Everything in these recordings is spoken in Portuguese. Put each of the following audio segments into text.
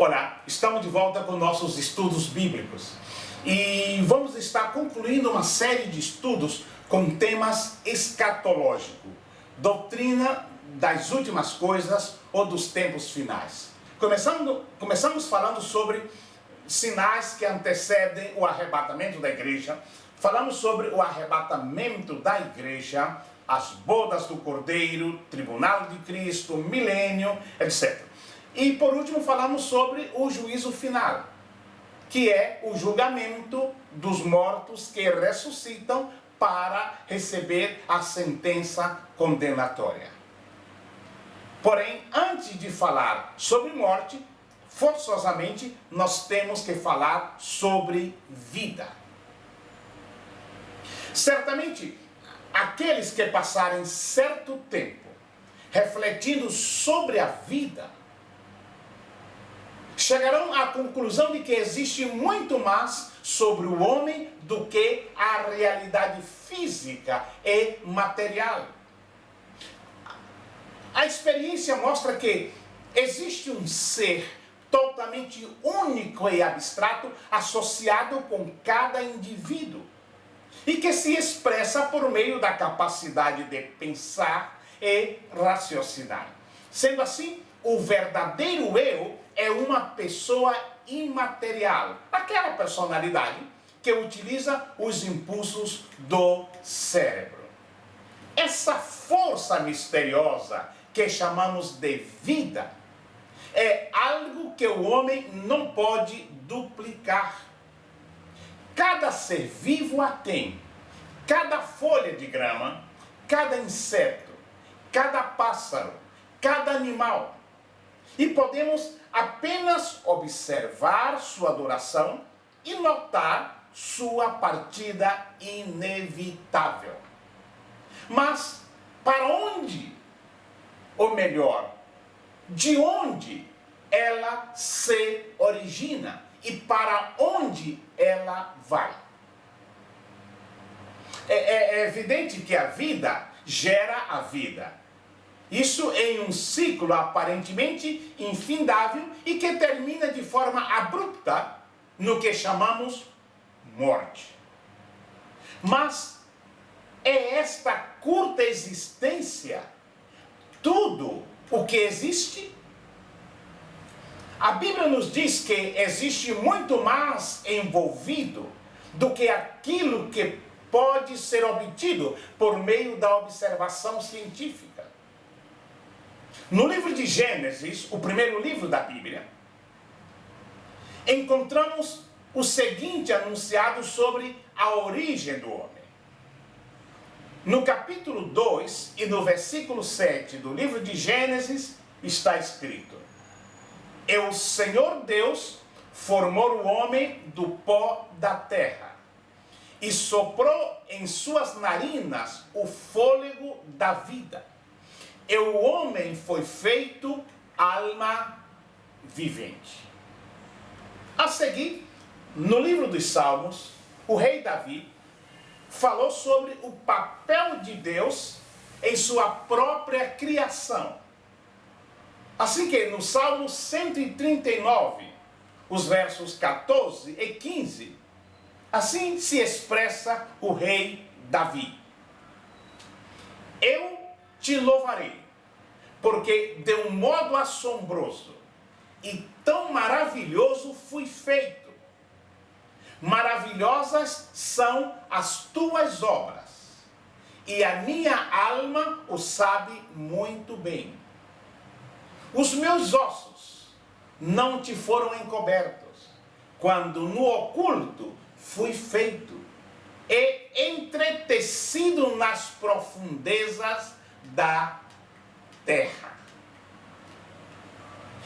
Olá, estamos de volta com nossos estudos bíblicos e vamos estar concluindo uma série de estudos com temas escatológicos, doutrina das últimas coisas ou dos tempos finais. Começamos falando sobre sinais que antecedem o arrebatamento da igreja, falamos sobre o arrebatamento da igreja, as bodas do Cordeiro, tribunal de Cristo, milênio, etc. E por último falamos sobre o juízo final, que é o julgamento dos mortos que ressuscitam para receber a sentença condenatória. Porém, antes de falar sobre morte, forçosamente nós temos que falar sobre vida. Certamente, aqueles que passarem certo tempo refletindo sobre a vida, chegarão à conclusão de que existe muito mais sobre o homem do que a realidade física e material. A experiência mostra que existe um ser totalmente único e abstrato associado com cada indivíduo e que se expressa por meio da capacidade de pensar e raciocinar. Sendo assim, o verdadeiro eu é uma pessoa imaterial, aquela personalidade que utiliza os impulsos do cérebro. Essa força misteriosa que chamamos de vida é algo que o homem não pode duplicar. Cada ser vivo a tem, cada folha de grama, cada inseto, cada pássaro, cada animal. E podemos apenas observar sua duração e notar sua partida inevitável. Mas para onde, ou melhor, de onde ela se origina e para onde ela vai? É evidente que a vida gera a vida. Isso em um ciclo aparentemente infindável e que termina de forma abrupta no que chamamos morte. Mas é esta curta existência tudo o que existe? A Bíblia nos diz que existe muito mais envolvido do que aquilo que pode ser obtido por meio da observação científica. No livro de Gênesis, o primeiro livro da Bíblia, encontramos o seguinte anunciado sobre a origem do homem. No capítulo 2 e no versículo 7 do livro de Gênesis está escrito: "E o Senhor Deus formou o homem do pó da terra e soprou em suas narinas o fôlego da vida. E o homem foi feito alma vivente." A seguir, no livro dos Salmos, o rei Davi falou sobre o papel de Deus em sua própria criação. Assim que no Salmo 139, os versos 14 e 15, assim se expressa o rei Davi: "Eu te louvarei, porque de um modo assombroso e tão maravilhoso fui feito. Maravilhosas são as tuas obras, e a minha alma o sabe muito bem. Os meus ossos não te foram encobertos, quando no oculto fui feito, e entretecido nas profundezas da terra."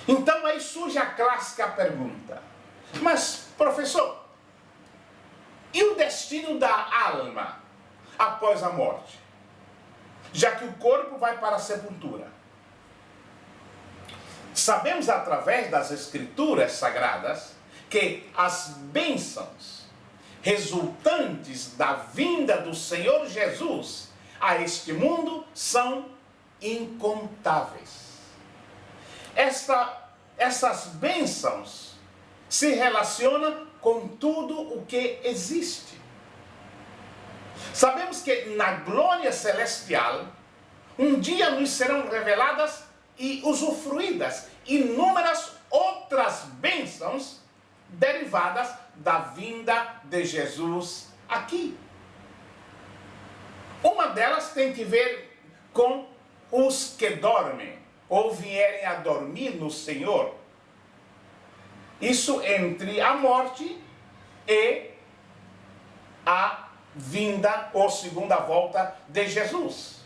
Então aí surge a clássica pergunta: mas professor, e o destino da alma após a morte? Já que o corpo vai para a sepultura. Sabemos através das escrituras sagradas que as bênçãos resultantes da vinda do Senhor Jesus a este mundo são incontáveis. Esta essas bênçãos se relacionam com tudo o que existe. Sabemos que na glória celestial, um dia nos serão reveladas e usufruídas inúmeras outras bênçãos derivadas da vinda de Jesus aqui. Uma delas tem que ver com os que dormem ou vierem a dormir no Senhor. Isso entre a morte e a vinda ou segunda volta de Jesus.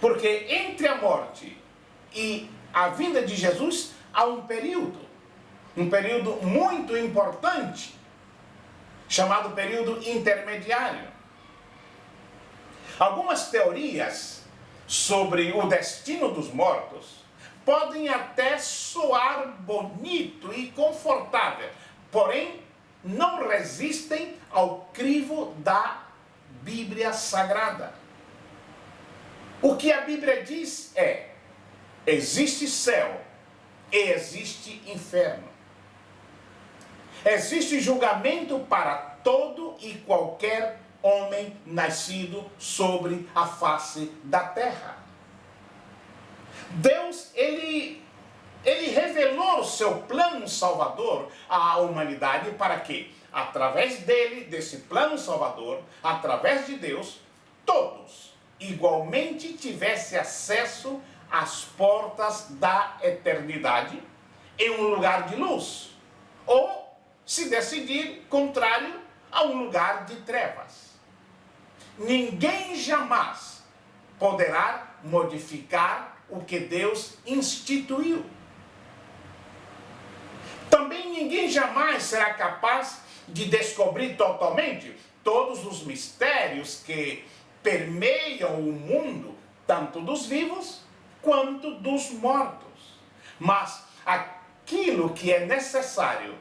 Porque entre a morte e a vinda de Jesus há um período muito importante, chamado período intermediário. Algumas teorias sobre o destino dos mortos podem até soar bonito e confortável, porém não resistem ao crivo da Bíblia Sagrada. O que a Bíblia diz é: existe céu e existe inferno. Existe julgamento para todo e qualquer homem nascido sobre a face da terra. Deus, ele revelou o seu plano salvador à humanidade para que, através dele, desse plano salvador, através de Deus, todos igualmente tivessem acesso às portas da eternidade em um lugar de luz, ou, se decidir, contrário, a um lugar de trevas. Ninguém jamais poderá modificar o que Deus instituiu. Também ninguém jamais será capaz de descobrir totalmente todos os mistérios que permeiam o mundo, tanto dos vivos quanto dos mortos. Mas aquilo que é necessário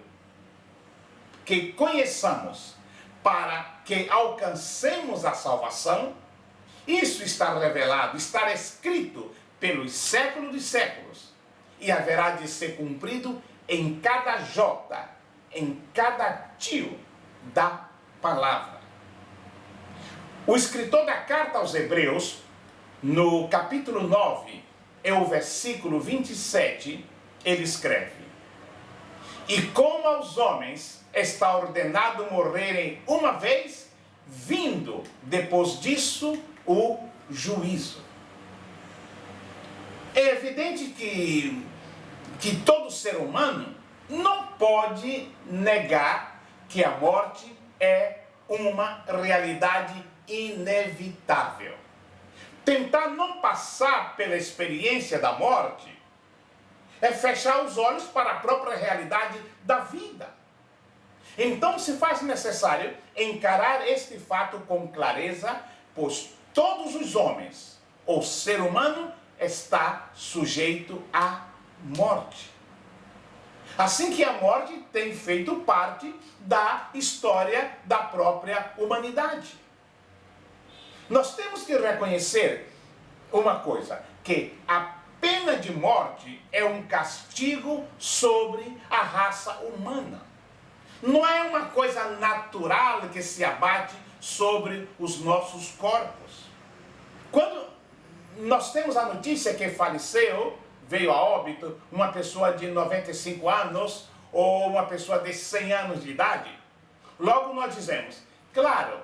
que conheçamos para que alcancemos a salvação, isso está revelado, está escrito pelos séculos dos séculos, e haverá de ser cumprido em cada jota, em cada tio da palavra. O escritor da carta aos Hebreus, no capítulo 9, e o versículo 27, ele escreve: e como aos homens está ordenado morrerem uma vez, vindo depois disso o juízo. É evidente que todo ser humano não pode negar que a morte é uma realidade inevitável. Tentar não passar pela experiência da morte é fechar os olhos para a própria realidade da vida. Então se faz necessário encarar este fato com clareza, pois todos os homens, o ser humano, está sujeito à morte. Assim que a morte tem feito parte da história da própria humanidade. Nós temos que reconhecer uma coisa, que a pena de morte é um castigo sobre a raça humana. Não é uma coisa natural que se abate sobre os nossos corpos. Quando nós temos a notícia que faleceu, veio a óbito, uma pessoa de 95 anos ou uma pessoa de 100 anos de idade, logo nós dizemos, claro,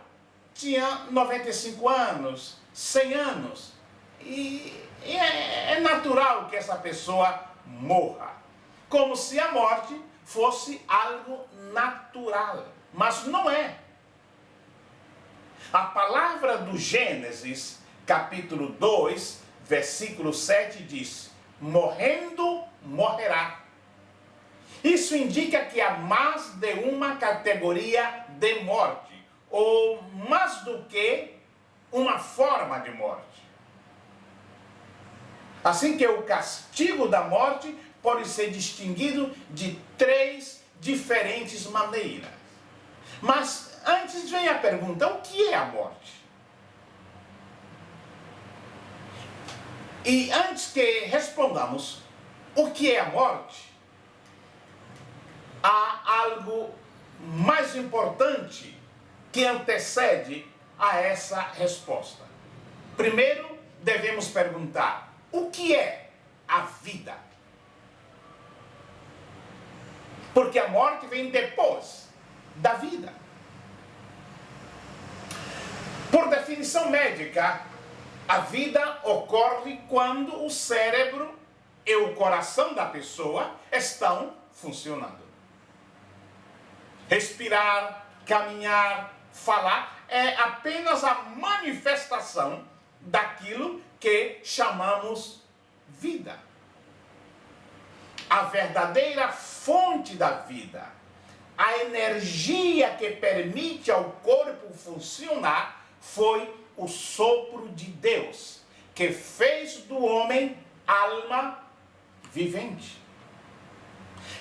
tinha 95 anos, 100 anos, e é natural que essa pessoa morra. Como se a morte fosse algo natural, mas não é. A palavra do Gênesis, capítulo 2, versículo 7 diz: morrendo, morrerá. Isso indica que há mais de uma categoria de morte, ou mais do que uma forma de morte. Assim que o castigo da morte pode ser distinguido de 3 diferentes maneiras. Mas antes vem a pergunta: o que é a morte? E antes que respondamos, o que é a morte? Há algo mais importante que antecede a essa resposta. Primeiro, devemos perguntar: o que é a vida? Porque a morte vem depois da vida. Por definição médica, a vida ocorre quando o cérebro e o coração da pessoa estão funcionando. Respirar, caminhar, falar é apenas a manifestação daquilo que chamamos vida. A verdadeira fonte da vida, a energia que permite ao corpo funcionar, foi o sopro de Deus, que fez do homem alma vivente.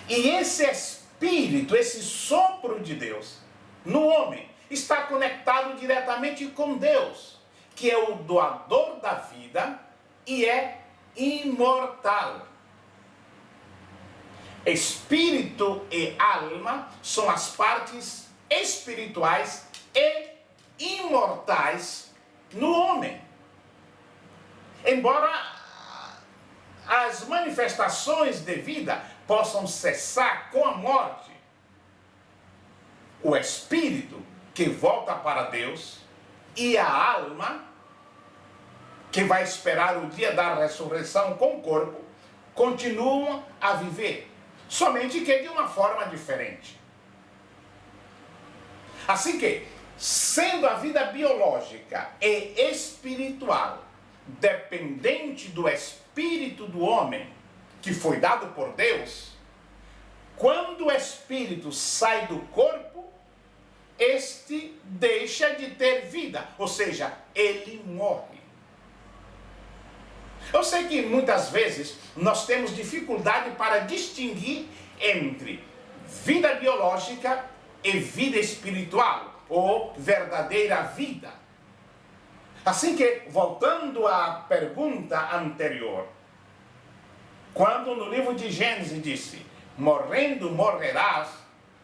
E esse espírito, esse sopro de Deus no homem, está conectado diretamente com Deus, que é o doador da vida e é imortal. Espírito e alma são as partes espirituais e imortais no homem. Embora as manifestações de vida possam cessar com a morte, o espírito que volta para Deus e a alma que vai esperar o dia da ressurreição com o corpo continuam a viver, somente que de uma forma diferente. Assim que, sendo a vida biológica e espiritual dependente do espírito do homem, que foi dado por Deus, quando o espírito sai do corpo, este deixa de ter vida, ou seja, ele morre. Eu sei que muitas vezes nós temos dificuldade para distinguir entre vida biológica e vida espiritual, ou verdadeira vida. Assim que, voltando à pergunta anterior, quando no livro de Gênesis disse, morrendo morrerás,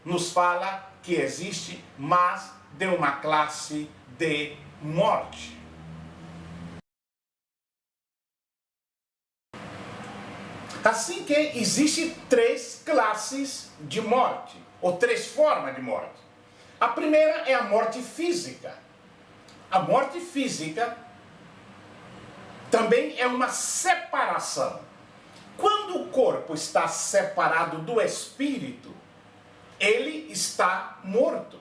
nos fala que existe mais de uma classe de morte. Assim que existem três classes de morte, ou três formas de morte. A primeira é a morte física. A morte física também é uma separação. Quando o corpo está separado do espírito, ele está morto.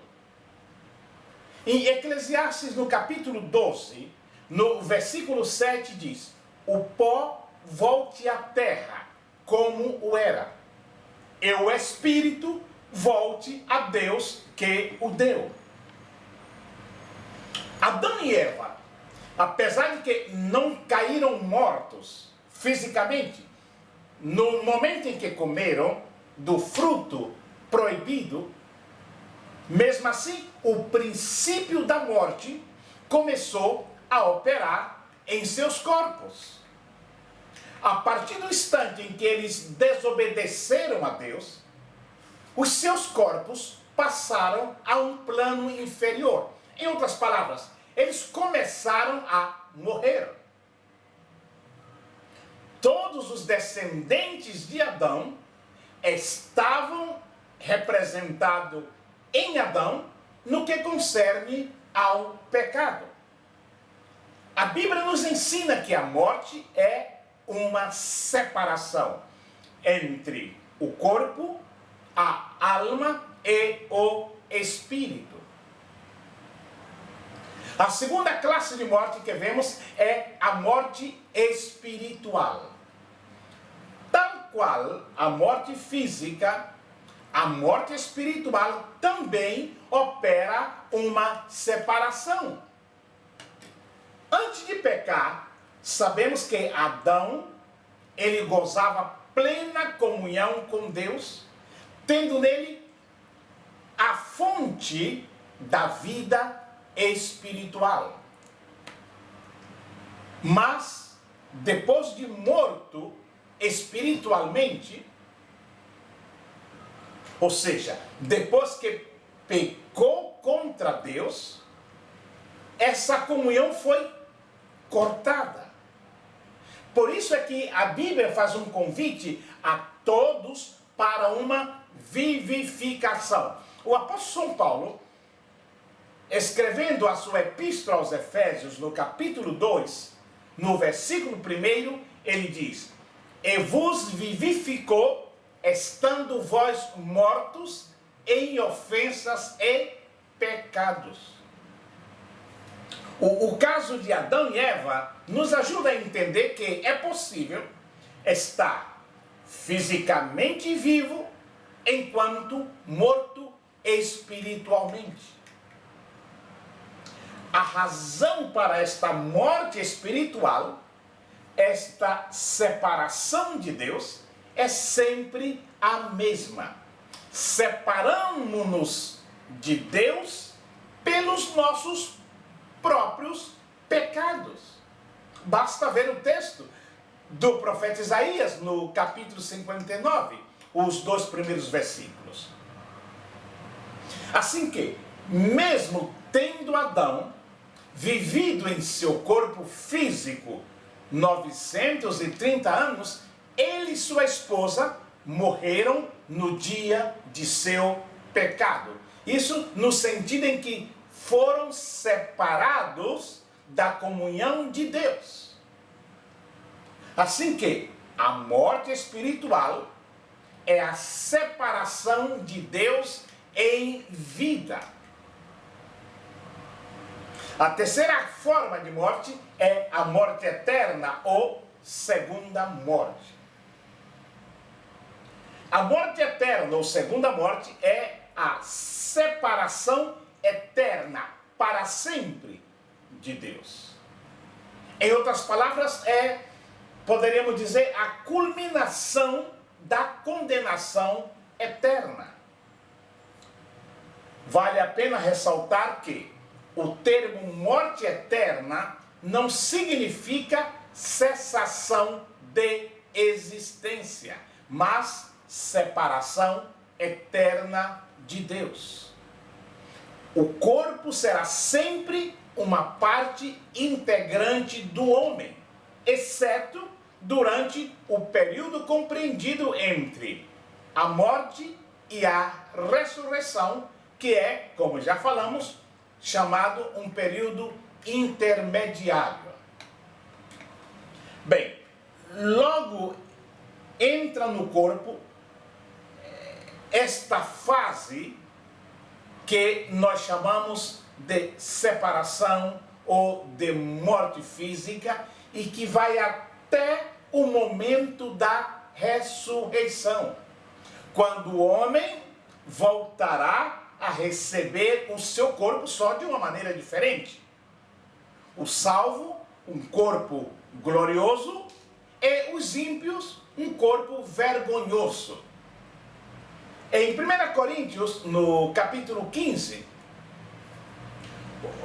Em Eclesiastes, no capítulo 12, no versículo 7 diz, o pó volte à terra como o era, e o espírito volte a Deus que o deu. Adão e Eva, apesar de que não caíram mortos fisicamente, no momento em que comeram do fruto proibido, mesmo assim, o princípio da morte começou a operar em seus corpos. A partir do instante em que eles desobedeceram a Deus, os seus corpos passaram a um plano inferior. Em outras palavras, eles começaram a morrer. Todos os descendentes de Adão estavam representados em Adão no que concerne ao pecado. A Bíblia nos ensina que a morte é uma separação entre o corpo, a alma e o espírito. A segunda classe de morte que vemos é a morte espiritual. Tal qual a morte física, a morte espiritual também opera uma separação. Antes de pecar, sabemos que Adão, ele gozava plena comunhão com Deus, tendo nele a fonte da vida espiritual. Mas, depois de morto, espiritualmente, ou seja, depois que pecou contra Deus, essa comunhão foi cortada. Por isso é que a Bíblia faz um convite a todos para uma vivificação. O apóstolo São Paulo, escrevendo a sua epístola aos Efésios, no capítulo 2, no versículo 1, ele diz: "E vos vivificou, estando vós mortos em ofensas e pecados." O caso de Adão e Eva nos ajuda a entender que é possível estar fisicamente vivo enquanto morto espiritualmente. A razão para esta morte espiritual, esta separação de Deus, é sempre a mesma. Separamos-nos de Deus pelos nossos próprios pecados. Basta ver o texto do profeta Isaías, no capítulo 59, os 2 primeiros versículos. Assim que, mesmo tendo Adão vivido em seu corpo físico 930 anos, ele e sua esposa morreram no dia de seu pecado. Isso no sentido em que foram separados da comunhão de Deus. Assim que a morte espiritual é a separação de Deus em vida. A terceira forma de morte é a morte eterna ou segunda morte. A morte eterna ou segunda morte é a separação eterna para sempre de Deus. Em outras palavras, poderíamos dizer, a culminação da condenação eterna. Vale a pena ressaltar que o termo morte eterna não significa cessação de existência, mas separação eterna de Deus. O corpo será sempre uma parte integrante do homem, exceto durante o período compreendido entre a morte e a ressurreição, que é, como já falamos, chamado um período intermediário. Bem, logo entra no corpo esta fase que nós chamamos de separação ou de morte física e que vai até o momento da ressurreição, quando o homem voltará a receber o seu corpo só de uma maneira diferente. O salvo, um corpo glorioso, e os ímpios, um corpo vergonhoso. Em 1 Coríntios, no capítulo 15,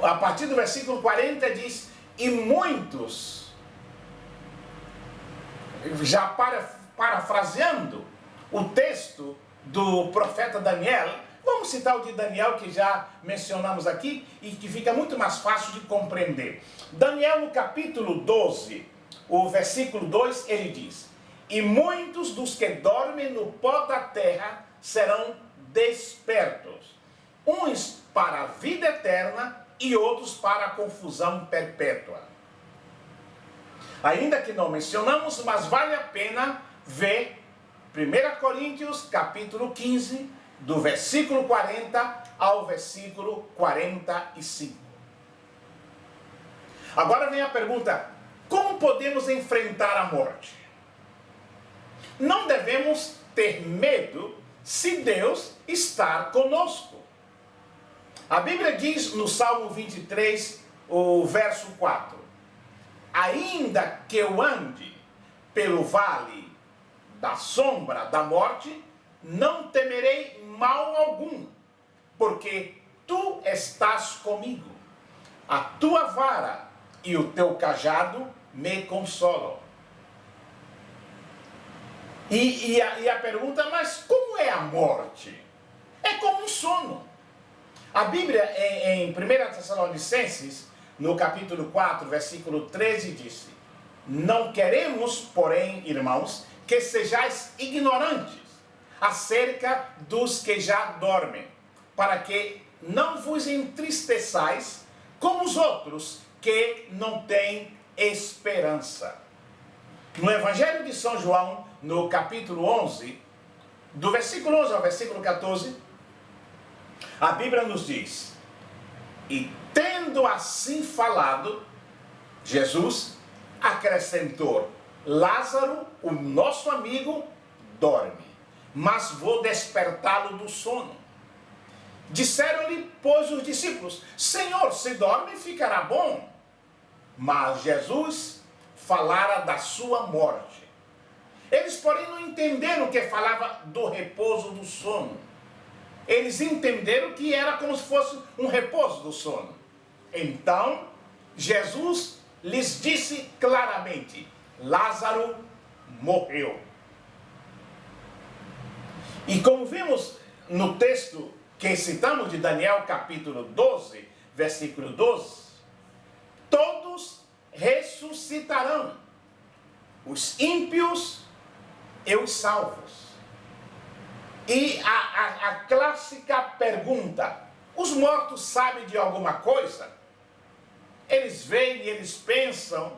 a partir do versículo 40, diz: "E muitos", já parafraseando o texto do profeta Daniel, vamos citar o de Daniel, que já mencionamos aqui e que fica muito mais fácil de compreender. Daniel, no capítulo 12, o versículo 2, ele diz: "E muitos dos que dormem no pó da terra serão despertos, uns para a vida eterna e outros para a confusão perpétua." Ainda que não mencionamos, mas vale a pena ver 1 Coríntios, capítulo 15, do versículo 40 ao versículo 45. Agora vem a pergunta: como podemos enfrentar a morte? Não devemos ter medo se Deus está conosco. A Bíblia diz no Salmo 23, o verso 4: "Ainda que eu ande pelo vale da sombra da morte, não temerei mal algum, porque tu estás comigo. A tua vara e o teu cajado me consolam." E a pergunta, mas como é a morte? É como um sono. A Bíblia, em 1 Tessalonicenses, no capítulo 4, versículo 13, disse: não queremos, porém, irmãos, que sejais ignorantes acerca dos que já dormem, para que não vos entristeçais como os outros que não têm esperança. No Evangelho de São João, no capítulo 11, do versículo 11 ao versículo 14, a Bíblia nos diz: e tendo assim falado, Jesus acrescentou: Lázaro, o nosso amigo, dorme, mas vou despertá-lo do sono. Disseram-lhe, pois, os discípulos: Senhor, se dorme, ficará bom. Mas Jesus falara da sua morte. Eles, porém, não entenderam que falava do repouso do sono. Eles entenderam que era como se fosse um repouso do sono. Então, Jesus lhes disse claramente: Lázaro morreu. E como vimos no texto que citamos de Daniel capítulo 12, versículo 12, todos ressuscitarão, os ímpios e os salvos. E a clássica pergunta: os mortos sabem de alguma coisa? Eles veem, eles pensam,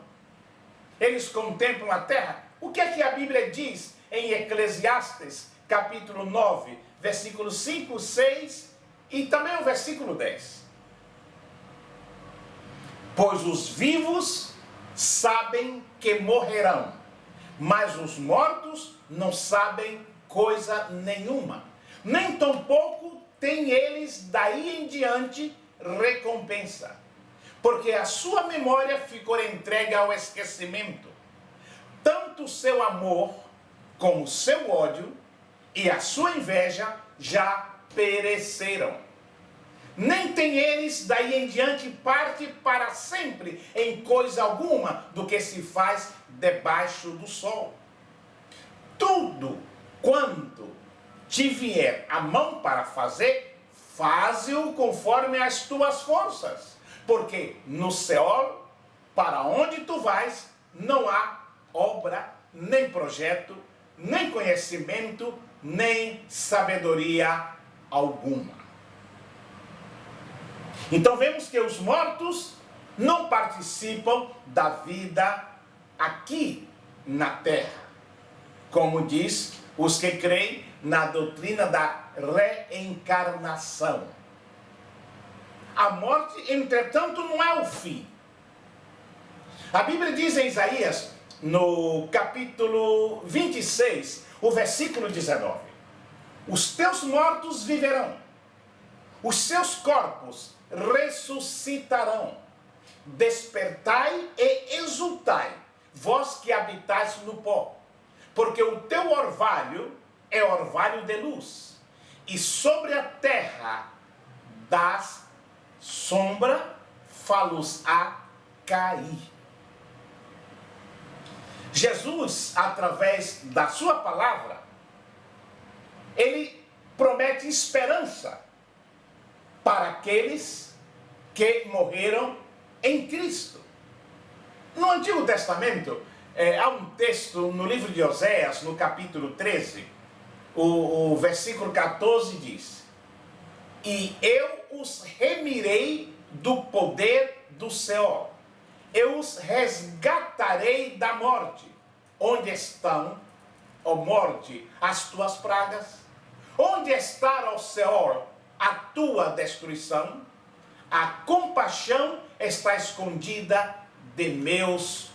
eles contemplam a terra. O que é que a Bíblia diz em Eclesiastes, capítulo 9, versículo 5, 6 e também o versículo 10? Pois os vivos sabem que morrerão, mas os mortos não sabem coisa nenhuma, nem tampouco têm eles daí em diante recompensa, porque a sua memória ficou entregue ao esquecimento. Tanto o seu amor como o seu ódio e a sua inveja já pereceram. Nem tem eles daí em diante parte para sempre em coisa alguma do que se faz debaixo do sol. Tudo quanto te vier a mão para fazer, faze-o conforme as tuas forças, porque no Seol, para onde tu vais, não há obra, nem projeto, nem conhecimento, nem sabedoria alguma. Então vemos que os mortos não participam da vida aqui na terra, como diz os que creem na doutrina da reencarnação. A morte, entretanto, não é o fim. A Bíblia diz em Isaías, no capítulo 26, o versículo 19: os teus mortos viverão, os seus corpos ressuscitarão. Despertai e exultai, vós que habitais no pó, porque o teu orvalho é orvalho de luz, e sobre a terra das sombra falos a cair. Jesus, através da sua palavra, ele promete esperança para aqueles que morreram em Cristo. No Antigo Testamento, há um texto no livro de Oséias, no capítulo 13, o versículo 14 diz: e eu os remirei do poder do Seol, eu os resgatarei da morte. Onde estão, ó morte, as tuas pragas? Onde está, ó Seol, a tua destruição? A compaixão está escondida de meus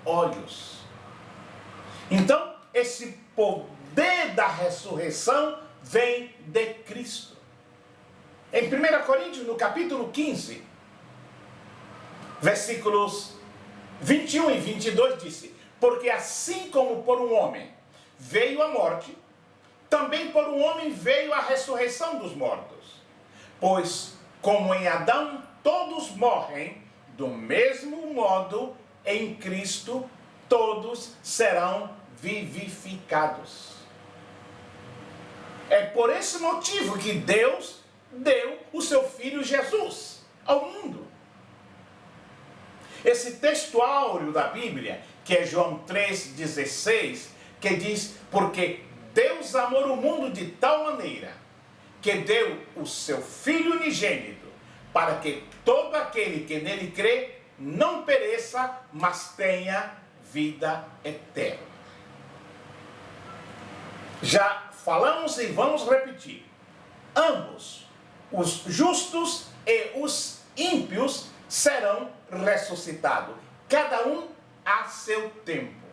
olhos. Então, esse poder da ressurreição vem de Cristo. Em 1 Coríntios, no capítulo 15, versículos 21 e 22, disse: porque assim como por um homem veio a morte, também por um homem veio a ressurreição dos mortos. Pois, como em Adão todos morrem, do mesmo modo em Cristo todos serão vivificados. É por esse motivo que Deus deu o seu Filho Jesus ao mundo. Esse texto áureo da Bíblia, que é João 3,16, que diz: porque Deus amou o mundo de tal maneira que deu o seu Filho unigênito, para que todo aquele que nele crê não pereça, mas tenha vida eterna. Já falamos e vamos repetir. Ambos, os justos e os ímpios, serão ressuscitados, cada um a seu tempo.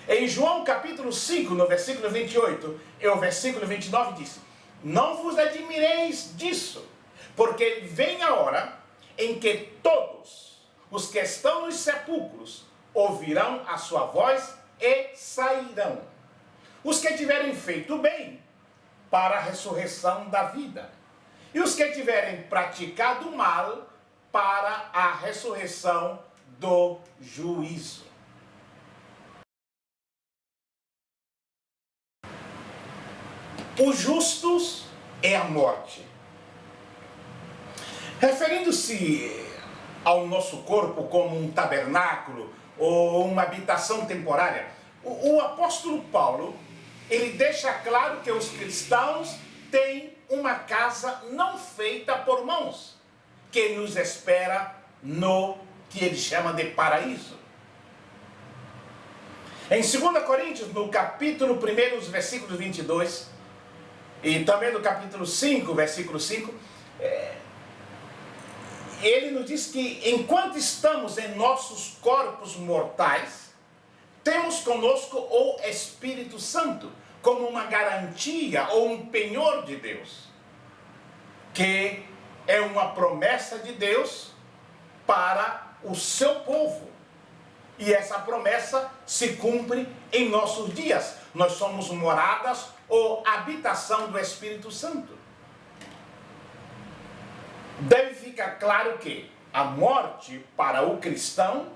Em João capítulo 5, no versículo 28 e o versículo 29 diz: não vos admireis disso, porque vem a hora em que todos os que estão nos sepulcros ouvirão a sua voz e sairão. Os que tiverem feito bem, para a ressurreição da vida, e os que tiverem praticado mal, para a ressurreição do juízo. Os justos é a morte. Referindo-se ao nosso corpo como um tabernáculo ou uma habitação temporária, o apóstolo Paulo, ele deixa claro que os cristãos têm uma casa não feita por mãos, que nos espera no que ele chama de paraíso. Em 2 Coríntios, no capítulo 1, os versículos 22, e também no capítulo 5, versículo 5, ele nos diz que enquanto estamos em nossos corpos mortais, temos conosco o Espírito Santo, como uma garantia ou um penhor de Deus, que é uma promessa de Deus para o seu povo. E essa promessa se cumpre em nossos dias. Nós somos moradas ou habitação do Espírito Santo. Deve ficar claro que a morte para o cristão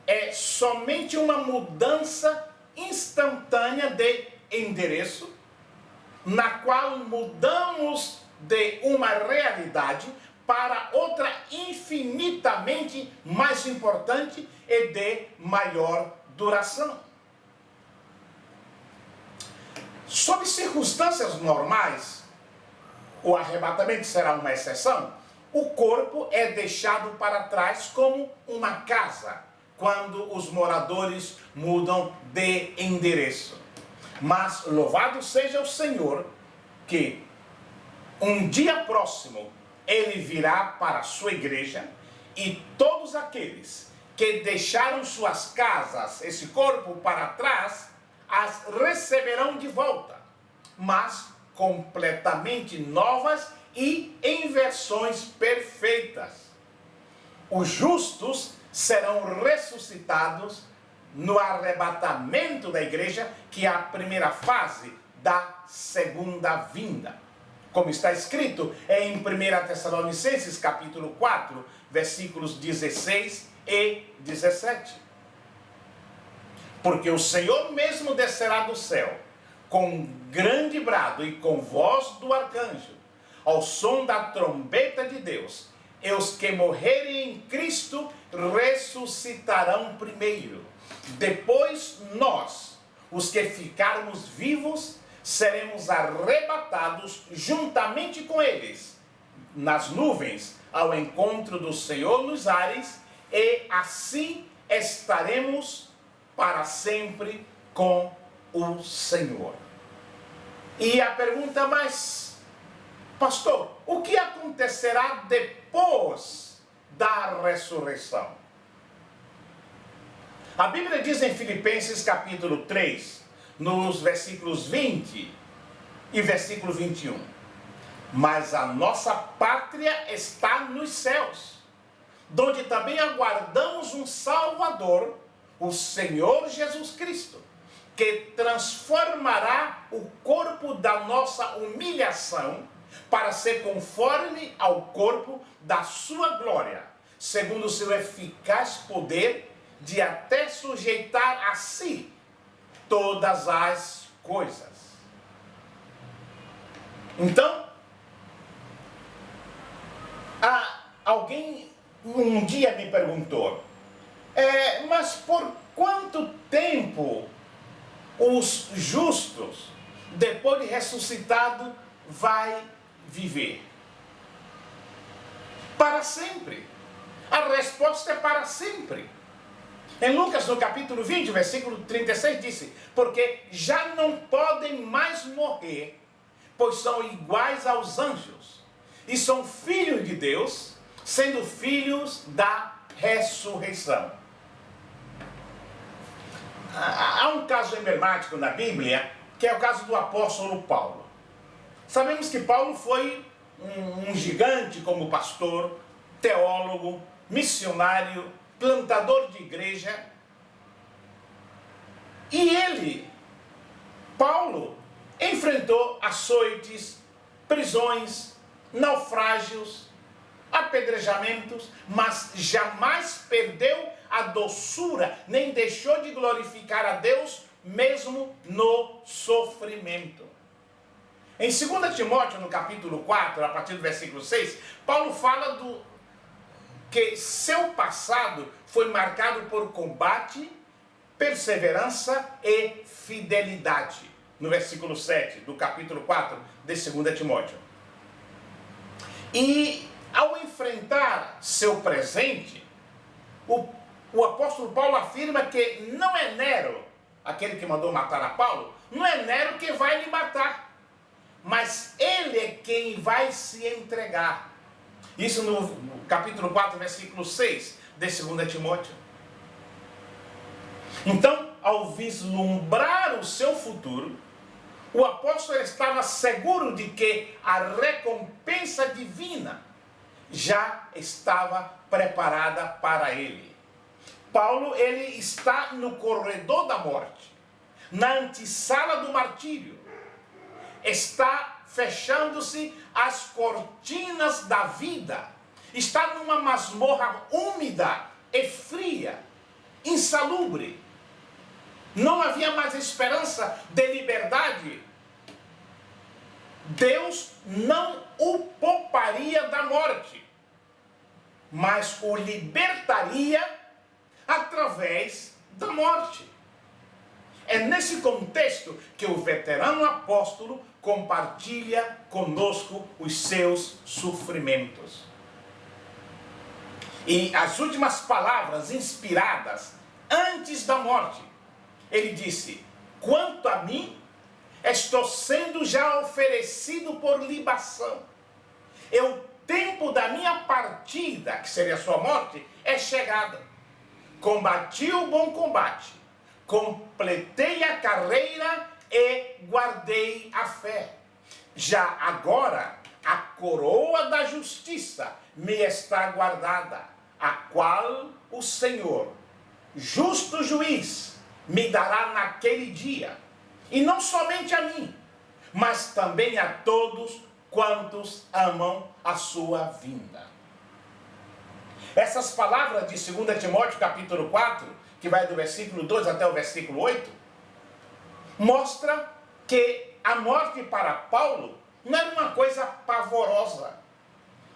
é somente uma mudança instantânea de endereço, na qual mudamos de uma realidade para outra infinitamente mais importante e de maior duração. Sob circunstâncias normais, o arrebatamento será uma exceção, o corpo é deixado para trás como uma casa, quando os moradores mudam de endereço. Mas louvado seja o Senhor, que um dia próximo ele virá para a sua igreja, e todos aqueles que deixaram suas casas, esse corpo para trás, as receberão de volta, mas completamente novas e em versões perfeitas. Os justos serão ressuscitados no arrebatamento da igreja, que é a primeira fase da segunda vinda. Como está escrito em 1 Tessalonicenses capítulo 4, versículos 16 e 17. Porque o Senhor mesmo descerá do céu, com grande brado e com voz do arcanjo, ao som da trombeta de Deus, e os que morrerem em Cristo ressuscitarão primeiro. Depois nós, os que ficarmos vivos, seremos arrebatados juntamente com eles nas nuvens ao encontro do Senhor nos ares, e assim estaremos para sempre com o Senhor. E a pergunta mais, pastor, o que acontecerá depois da ressurreição? A Bíblia diz em Filipenses capítulo 3, nos versículos 20 e versículo 21. Mas a nossa pátria está nos céus, donde também aguardamos um Salvador, o Senhor Jesus Cristo, que transformará o corpo da nossa humilhação para ser conforme ao corpo da sua glória, segundo o seu eficaz poder de até sujeitar a si todas as coisas. Então, alguém um dia me perguntou, mas por quanto tempo os justos, depois de ressuscitado, vai viver? Para sempre. A resposta é para sempre. Em Lucas, no capítulo 20, versículo 36, disse, porque já não podem mais morrer, pois são iguais aos anjos, e são filhos de Deus, sendo filhos da ressurreição. Há um caso emblemático na Bíblia, que é o caso do apóstolo Paulo. Sabemos que Paulo foi um gigante como pastor, teólogo, missionário, plantador de igreja. E ele, Paulo, enfrentou açoites, prisões, naufrágios, apedrejamentos, mas jamais perdeu a doçura, nem deixou de glorificar a Deus, mesmo no sofrimento. Em 2 Timóteo, no capítulo 4, a partir do versículo 6, Paulo fala que seu passado foi marcado por combate, perseverança e fidelidade. No versículo 7 do capítulo 4 de 2 Timóteo. E ao enfrentar seu presente, o apóstolo Paulo afirma que não é Nero, aquele que mandou matar a Paulo, não é Nero que vai lhe matar, mas ele é quem vai se entregar. Isso no capítulo 4, versículo 6 de 2 Timóteo. Então, ao vislumbrar o seu futuro, o apóstolo estava seguro de que a recompensa divina já estava preparada para ele. Paulo, ele está no corredor da morte, na antessala do martírio. Está fechando-se as cortinas da vida. Está numa masmorra úmida e fria, insalubre. Não havia mais esperança de liberdade. Deus não o pouparia da morte, mas o libertaria através da morte. É nesse contexto que o veterano apóstolo compartilha conosco os seus sofrimentos. E as últimas palavras inspiradas antes da morte, ele disse, quanto a mim, estou sendo já oferecido por libação. E o tempo da minha partida, que seria a sua morte, é chegado. Combati o bom combate, completei a carreira e guardei a fé. Já agora, a coroa da justiça me está guardada, a qual o Senhor, justo juiz, me dará naquele dia. E não somente a mim, mas também a todos quantos amam a sua vinda. Essas palavras de 2 Timóteo capítulo 4, que vai do versículo 2 até o versículo 8, mostra que a morte para Paulo não era uma coisa pavorosa,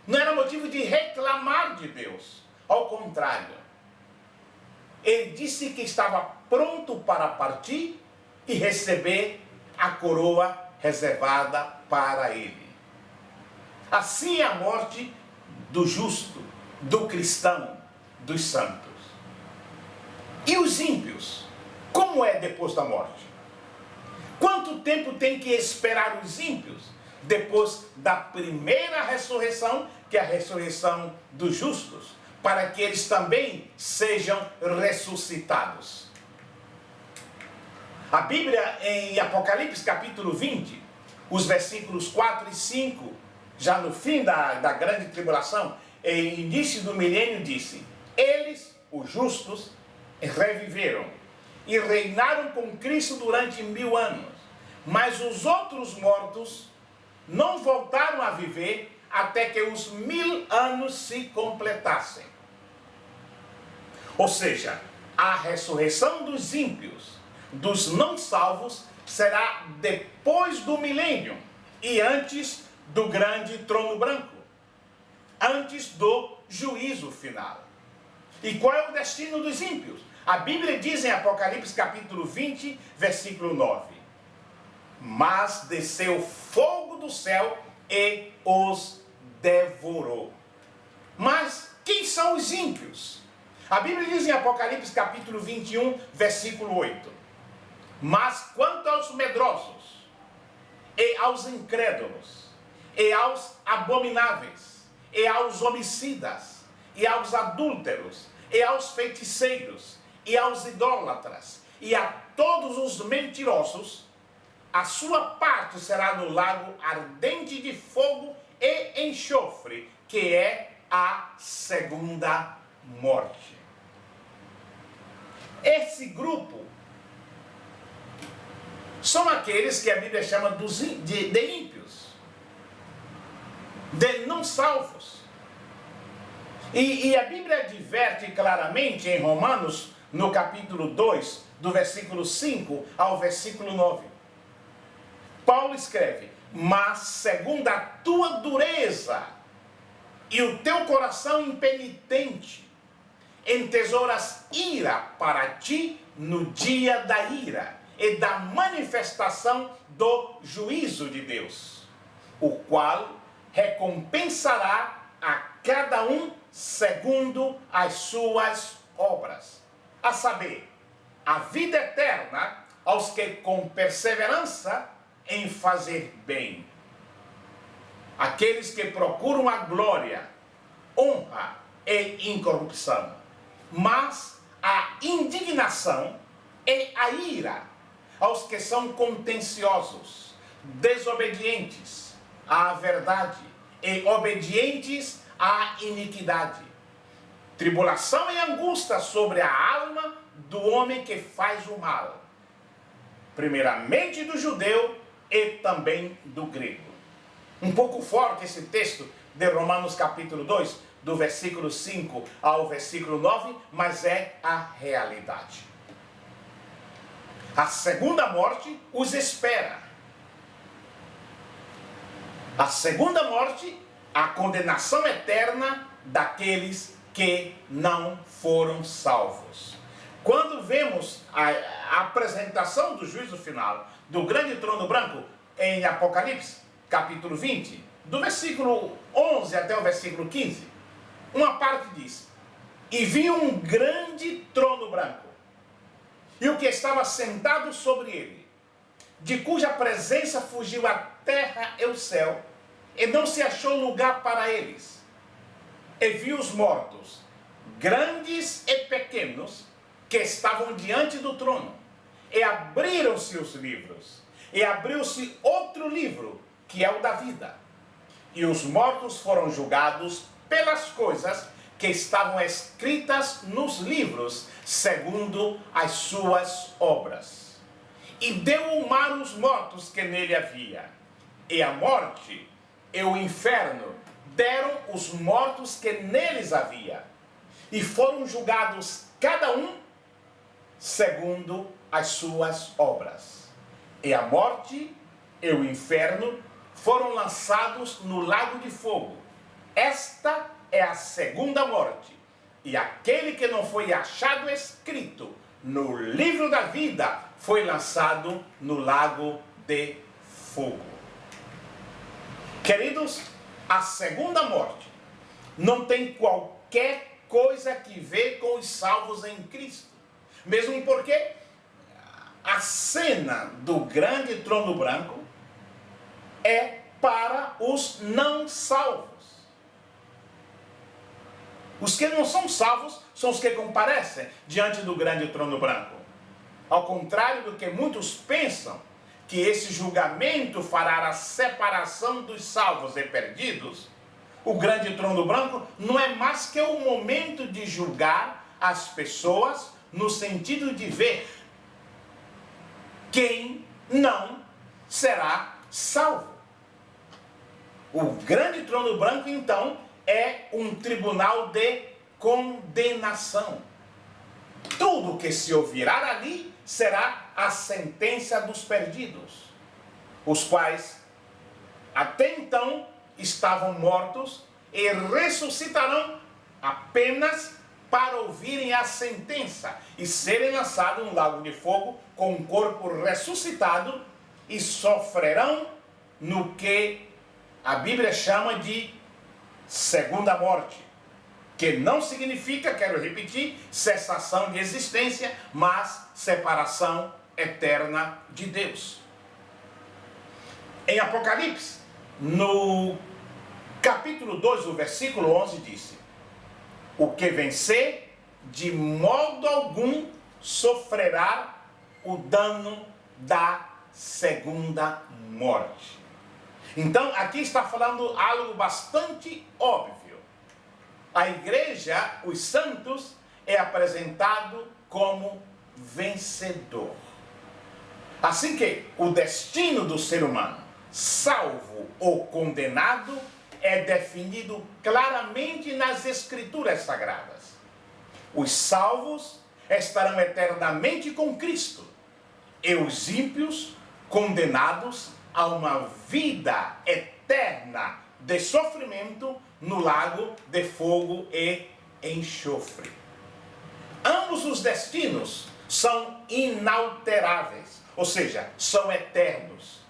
não era motivo de reclamar de Deus, ao contrário. Ele disse que estava pronto para partir e receber a coroa reservada para ele. Assim é a morte do justo, do cristão, dos santos. E os ímpios? Como é depois da morte? Quanto tempo tem que esperar os ímpios depois da primeira ressurreição, que é a ressurreição dos justos, para que eles também sejam ressuscitados? A Bíblia, em Apocalipse capítulo 20, os versículos 4 e 5, já no fim da grande tribulação, em início do milênio, disse, eles, os justos, reviveram e reinaram com Cristo durante 1000 anos, mas os outros mortos não voltaram a viver até que os 1000 anos se completassem. Ou seja, a ressurreição dos ímpios dos não salvos será depois do milênio e antes do grande trono branco, antes do juízo final. E qual é o destino dos ímpios? A Bíblia diz em Apocalipse capítulo 20, versículo 9: mas desceu fogo do céu e os devorou. Mas quem são os ímpios? A Bíblia diz em Apocalipse capítulo 21, versículo 8: mas quanto aos medrosos, e aos incrédulos, e aos abomináveis, e aos homicidas, e aos adúlteros, e aos feiticeiros, e aos idólatras, e a todos os mentirosos, a sua parte será no lago ardente de fogo e enxofre, que é a segunda morte. Esse grupo são aqueles que a Bíblia chama de ímpios, de não salvos. E a Bíblia adverte claramente em Romanos, no capítulo 2, do versículo 5 ao versículo 9. Paulo escreve: mas segundo a tua dureza e o teu coração impenitente, entesouras ira para ti no dia da ira e da manifestação do juízo de Deus, o qual recompensará a cada um segundo as suas obras, a saber, a vida eterna aos que com perseverança em fazer bem, aqueles que procuram a glória, honra e incorrupção, mas a indignação e a ira aos que são contenciosos, desobedientes à verdade e obedientes à iniquidade, tribulação e angústia sobre a alma do homem que faz o mal, primeiramente do judeu e também do grego. Um pouco forte esse texto de Romanos capítulo 2, do versículo 5 ao versículo 9, mas é a realidade. A segunda morte os espera. A segunda morte, a condenação eterna daqueles que não foram salvos. Quando vemos a apresentação do juízo final do grande trono branco em Apocalipse, capítulo 20, do versículo 11 até o versículo 15, uma parte diz: e vi um grande trono branco, e o que estava sentado sobre ele, de cuja presença fugiu a terra e o céu, e não se achou lugar para eles. E vi os mortos, grandes e pequenos, que estavam diante do trono, e abriram-se os livros, e abriu-se outro livro, que é o da vida, e os mortos foram julgados pelas coisas que estavam escritas nos livros, segundo as suas obras. E deu o mar os mortos que nele havia, e a morte e o inferno deram os mortos que neles havia, e foram julgados cada um segundo as suas obras. E a morte e o inferno foram lançados no lago de fogo. Esta é a segunda morte. E aquele que não foi achado escrito no livro da vida foi lançado no lago de fogo. Queridos, a segunda morte não tem qualquer coisa que ver com os salvos em Cristo. Mesmo porque a cena do grande trono branco é para os não salvos. Os que não são salvos são os que comparecem diante do grande trono branco. Ao contrário do que muitos pensam, que esse julgamento fará a separação dos salvos e perdidos, o grande trono branco não é mais que o momento de julgar as pessoas no sentido de ver quem não será salvo. O grande trono branco, então, é um tribunal de condenação. tudo que se ouvirá ali será a sentença dos perdidos, os quais até então estavam mortos e ressuscitarão apenas para ouvirem a sentença e serem lançados no lago de fogo com o corpo ressuscitado e sofrerão no que a Bíblia chama de segunda morte, que não significa, quero repetir, cessação de existência, mas separação eterna de Deus. Em Apocalipse, no capítulo 2, o versículo 11 disse: o que vencer, de modo algum sofrerá o dano da segunda morte. Então, aqui está falando algo bastante óbvio. A igreja, os santos, é apresentado como vencedor. Assim que o destino do ser humano, salvo ou condenado, é definido claramente nas Escrituras Sagradas. Os salvos estarão eternamente com Cristo, e os ímpios, condenados a uma vida eterna de sofrimento no lago de fogo e enxofre. Ambos os destinos são inalteráveis, ou seja, são eternos.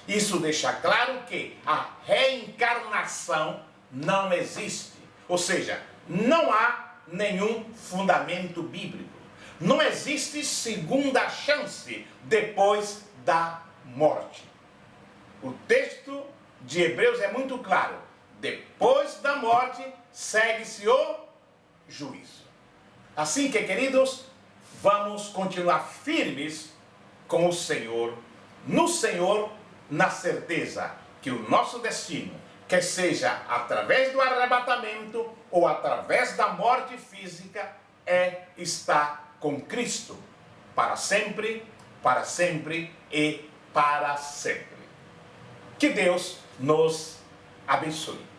Isso deixa claro que a reencarnação não existe, ou seja, não há nenhum fundamento bíblico. Não existe segunda chance depois da morte. O texto de Hebreus é muito claro. Depois da morte, segue-se o juízo. Assim que, queridos, vamos continuar firmes com o Senhor, no Senhor, na certeza que o nosso destino, quer seja através do arrebatamento ou através da morte física, é estar com Cristo para sempre e para sempre. Que Deus nos abençoe.